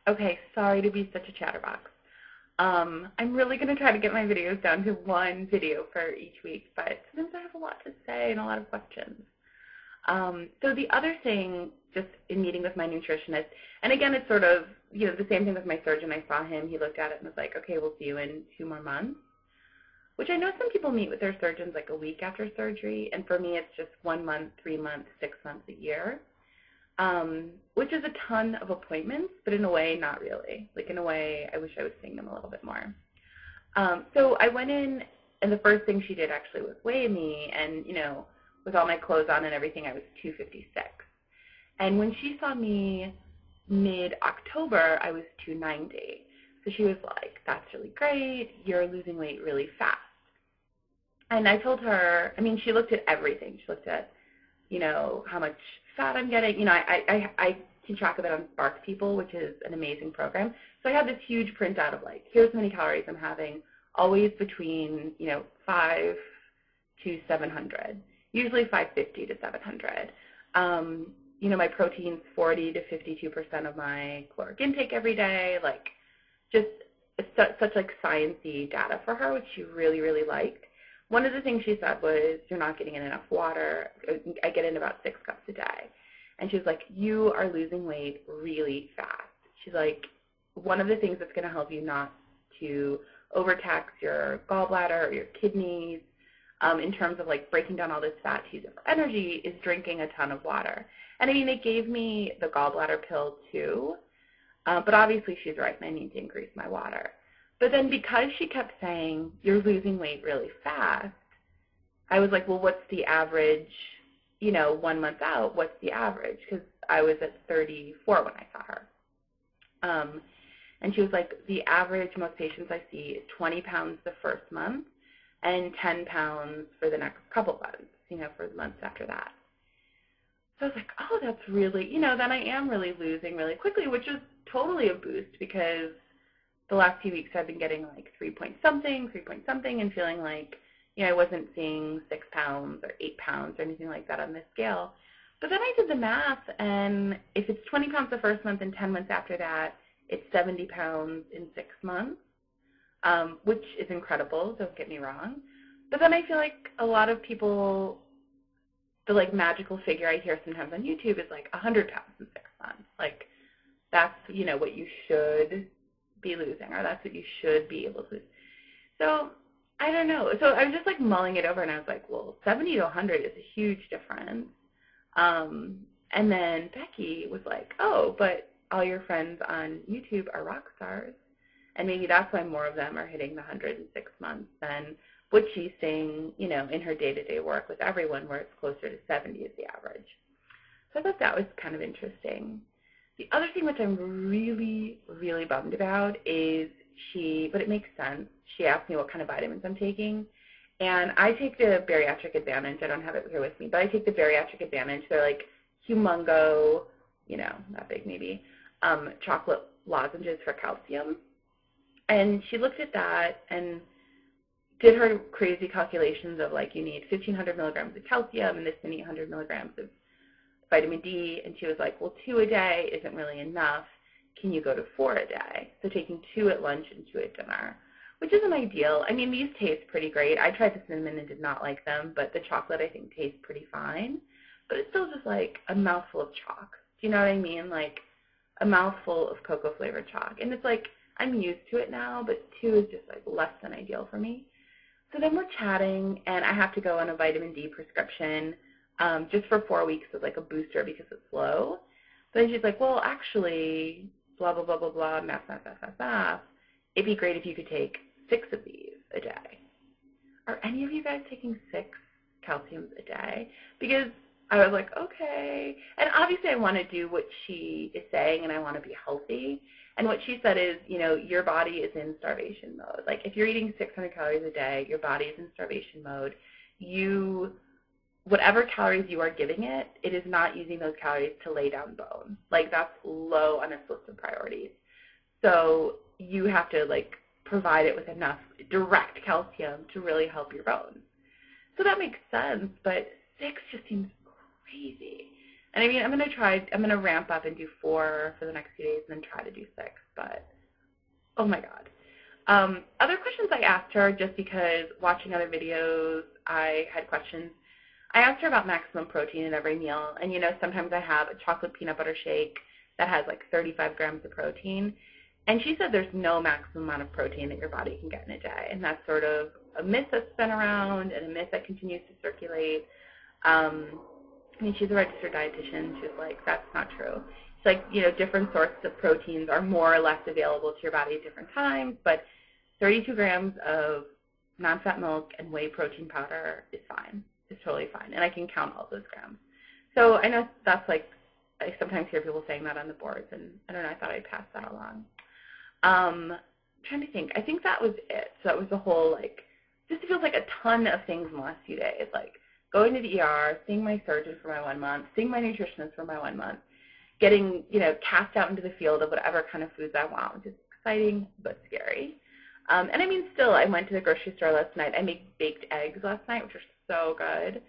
Okay, sorry to be such a chatterbox. I'm really going to try to get my videos down to one video for each week, but sometimes I have a lot to say and a lot of questions. So the other thing, just in meeting with my nutritionist, and again, it's sort of, the same thing with my surgeon. I saw him, he looked at it and was like, okay, we'll see you in 2 more months, which I know some people meet with their surgeons like a week after surgery, and for me, it's just 1 month, 3 months, 6 months, a year. Which is a ton of appointments, but in a way, not really. Like, in a way, I wish I was seeing them a little bit more. So I went in, and the first thing she did actually was weigh me, and, with all my clothes on and everything, I was 256. And when she saw me mid-October, I was 290. So she was like, that's really great. You're losing weight really fast. And I told her, she looked at everything. She looked at, how much fat I'm getting. I keep track of it on Spark People, which is an amazing program. So I had this huge printout of like, here's how many calories I'm having, always between, 5 to 700, usually 550 to 700. My protein's 40 to 52% of my caloric intake every day, like just such like sciencey data for her, which she really, really liked. One of the things she said was, you're not getting in enough water. I get in about 6 cups a day. And she was like, you are losing weight really fast. She's like, one of the things that's going to help you not to overtax your gallbladder or your kidneys in terms of like breaking down all this fat to use it for energy is drinking a ton of water. And they gave me the gallbladder pill too, but obviously she's right and I need to increase my water. But then because she kept saying, you're losing weight really fast, I was like, well, what's the average, 1 month out, what's the average? Because I was at 34 when I saw her. And she was like, the average, most patients I see, is 20 pounds the first month and 10 pounds for the next couple months, for the months after that. So I was like, oh, that's really, then I am really losing really quickly, which is totally a boost because the last few weeks I've been getting like 3 point something, and feeling like, I wasn't seeing 6 pounds or 8 pounds or anything like that on the scale. But then I did the math, and if it's 20 pounds the first month and 10 months after that, it's 70 pounds in 6 months, which is incredible, don't get me wrong. But then I feel like a lot of people, the like magical figure I hear sometimes on YouTube is like 100 pounds in 6 months. Like that's, what you should be losing, or that's what you should be able to lose. So I don't know. So I was just like mulling it over, and I was like, well, 70 to 100 is a huge difference. And then Becky was like, oh, but all your friends on YouTube are rock stars, and maybe that's why more of them are hitting the 100 in 6 months than what she's seeing, in her day-to-day work with everyone, where it's closer to 70 is the average. So I thought that was kind of interesting. The other thing which I'm really, really bummed about is but it makes sense, she asked me what kind of vitamins I'm taking, and I take the Bariatric Advantage. I don't have it here with me, but I take the Bariatric Advantage. They're like humongo, not big maybe, chocolate lozenges for calcium. And she looked at that and did her crazy calculations of like, you need 1,500 milligrams of calcium and this many 100 milligrams of vitamin D, and she was like, well, 2 a day isn't really enough. Can you go to 4 a day? So taking 2 at lunch and 2 at dinner, which isn't ideal. These taste pretty great. I tried the cinnamon and did not like them, but the chocolate I think tastes pretty fine. But it's still just like a mouthful of chalk. Do you know what I mean? Like a mouthful of cocoa-flavored chalk. And it's like, I'm used to it now, but 2 is just like less than ideal for me. So then we're chatting, and I have to go on a vitamin D prescription just for 4 weeks as like a booster because it's low. But then she's like, well, actually, blah, blah, blah, blah, blah, math. It'd be great if you could take 6 of these a day. Are any of you guys taking 6 calciums a day? Because I was like, okay. And obviously I want to do what she is saying, and I want to be healthy. And what she said is, your body is in starvation mode. Like if you're eating 600 calories a day, your body is in starvation mode. Whatever calories you are giving it, it is not using those calories to lay down bone. Like that's low on its list of priorities. So you have to like provide it with enough direct calcium to really help your bones. So that makes sense, but 6 just seems crazy. And I mean, I'm going to ramp up and do 4 for the next few days and then try to do 6, but oh my God. Other questions I asked her, just because watching other videos, I had questions. I asked her about maximum protein in every meal, and you know, sometimes I have a chocolate peanut butter shake that has like 35 grams of protein, and she said there's no maximum amount of protein that your body can get in a day, and that's sort of a myth that's been around and a myth that continues to circulate. I mean, she's a registered dietitian. She's like, that's not true. It's like, you know, different sources of proteins are more or less available to your body at different times, but 32 grams of non-fat milk and whey protein powder is fine. It's totally fine, and I can count all those grams. So I know that's like, I sometimes hear people saying that on the boards, and I don't know, I thought I'd pass that along. I'm trying to think. I think that was it. So that was the whole, like, just feels like a ton of things in the last few days, like going to the ER, seeing my surgeon for my 1 month, seeing my nutritionist for my 1 month, getting, you know, cast out into the field of whatever kind of foods I want, which is exciting but scary. And I mean, still, I went to the grocery store last night. I made baked eggs last night, which are so good,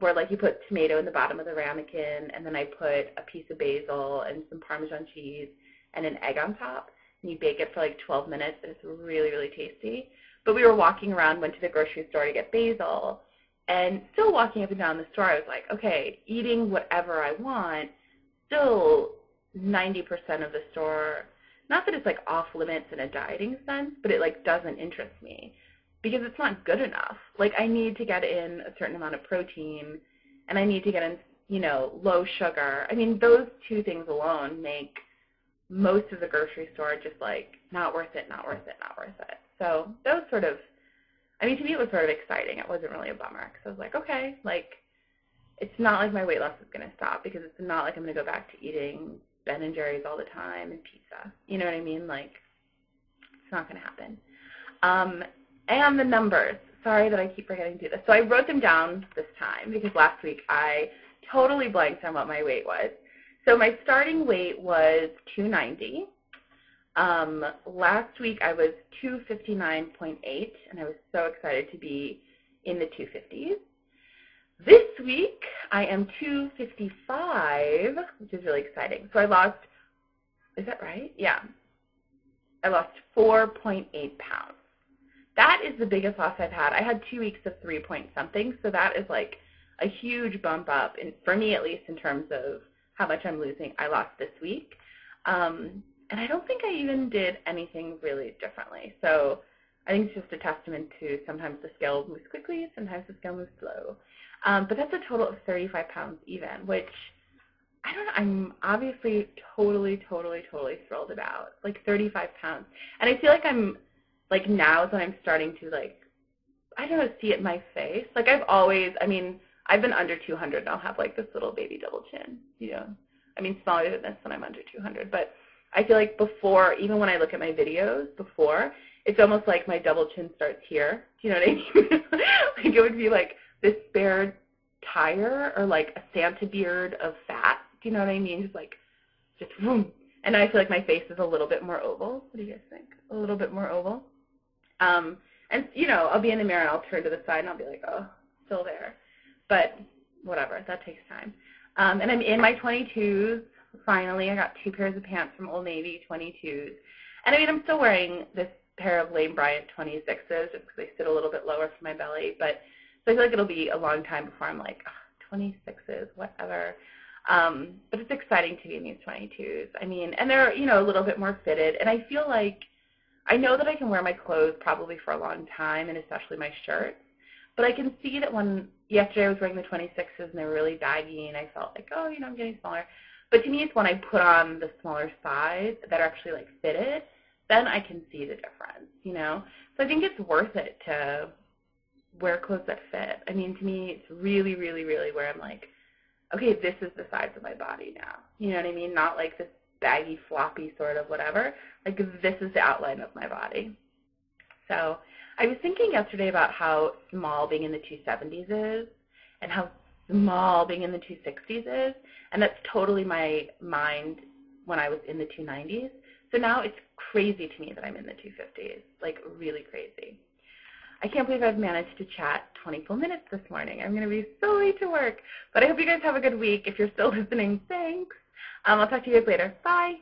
where, like, you put tomato in the bottom of the ramekin, and then I put a piece of basil and some Parmesan cheese and an egg on top, and you bake it for, like, 12 minutes, and it's really, really tasty. But we were walking around, went to the grocery store to get basil, and still walking up and down the store, I was like, okay, eating whatever I want, still 90% of the store, not that it's like off limits in a dieting sense, but it like doesn't interest me because it's not good enough. Like, I need to get in a certain amount of protein, and I need to get in, you know, low sugar. I mean, those two things alone make most of the grocery store just like not worth it, not worth it, not worth it. So that was sort of, I mean, to me it was sort of exciting. It wasn't really a bummer because I was like, okay, like, it's not like my weight loss is going to stop, because it's not like I'm going to go back to eating Ben & Jerry's all the time and pizza. You know what I mean? Like, it's not going to happen. And the numbers. Sorry that I keep forgetting to do this. So I wrote them down this time because last week I totally blanked on what my weight was. So my starting weight was 290. Last week I was 259.8, and I was so excited to be in the 250s. This week I am 255, which is really exciting. So I lost, is that right? Yeah. I lost 4.8 pounds. That is the biggest loss I've had. I had 2 weeks of 3 point something, so that is like a huge bump up, for me at least, in terms of how much I'm losing. I lost this week. And I don't think I even did anything really differently. So I think it's just a testament to sometimes the scale moves quickly, sometimes the scale moves slow. But that's a total of 35 pounds even, which I don't know, I'm obviously totally thrilled about. Like 35 pounds. And I feel like I'm, like, now is when I'm starting to, like, I don't know, see it in my face. Like, I've always, I mean, I've been under 200 and I'll have, like, this little baby double chin, you know. I mean, smaller than this when I'm under 200. But I feel like before, even when I look at my videos before, it's almost like my double chin starts here. Do you know what I mean? Like, it would be like this spare tire or like a Santa beard of fat. Do you know what I mean? Just boom. And I feel like my face is a little bit more oval. What do you guys think? A little bit more oval. And, you know, I'll be in the mirror and I'll turn to the side and I'll be like, oh, still there. But whatever, that takes time. And I'm in my 22s. Finally, I got 2 pairs of pants from Old Navy, 22s. And I mean, I'm still wearing this pair of Lane Bryant 26s just because they sit a little bit lower for my belly. But so I feel like it'll be a long time before I'm like, oh, 26s, whatever. But it's exciting to be in these 22s. I mean, and they're, you know, a little bit more fitted. And I feel like, I know that I can wear my clothes probably for a long time, and especially my shirts. But I can see that when, yesterday I was wearing the 26s and they were really baggy, and I felt like, oh, you know, I'm getting smaller. But to me, it's when I put on the smaller size that are actually, like, fitted, then I can see the difference, you know? So I think it's worth it to wear clothes that fit. I mean, to me, it's really where I'm like, okay, this is the size of my body now. You know what I mean? Not like this baggy, floppy sort of whatever. Like, this is the outline of my body. So I was thinking yesterday about how small being in the 270s is and how small being in the 260s is, and that's totally my mind when I was in the 290s. So now it's crazy to me that I'm in the 250s, like really crazy. I can't believe I've managed to chat 20 full minutes this morning. I'm going to be so late to work. But I hope you guys have a good week. If you're still listening, thanks. I'll talk to you guys later. Bye.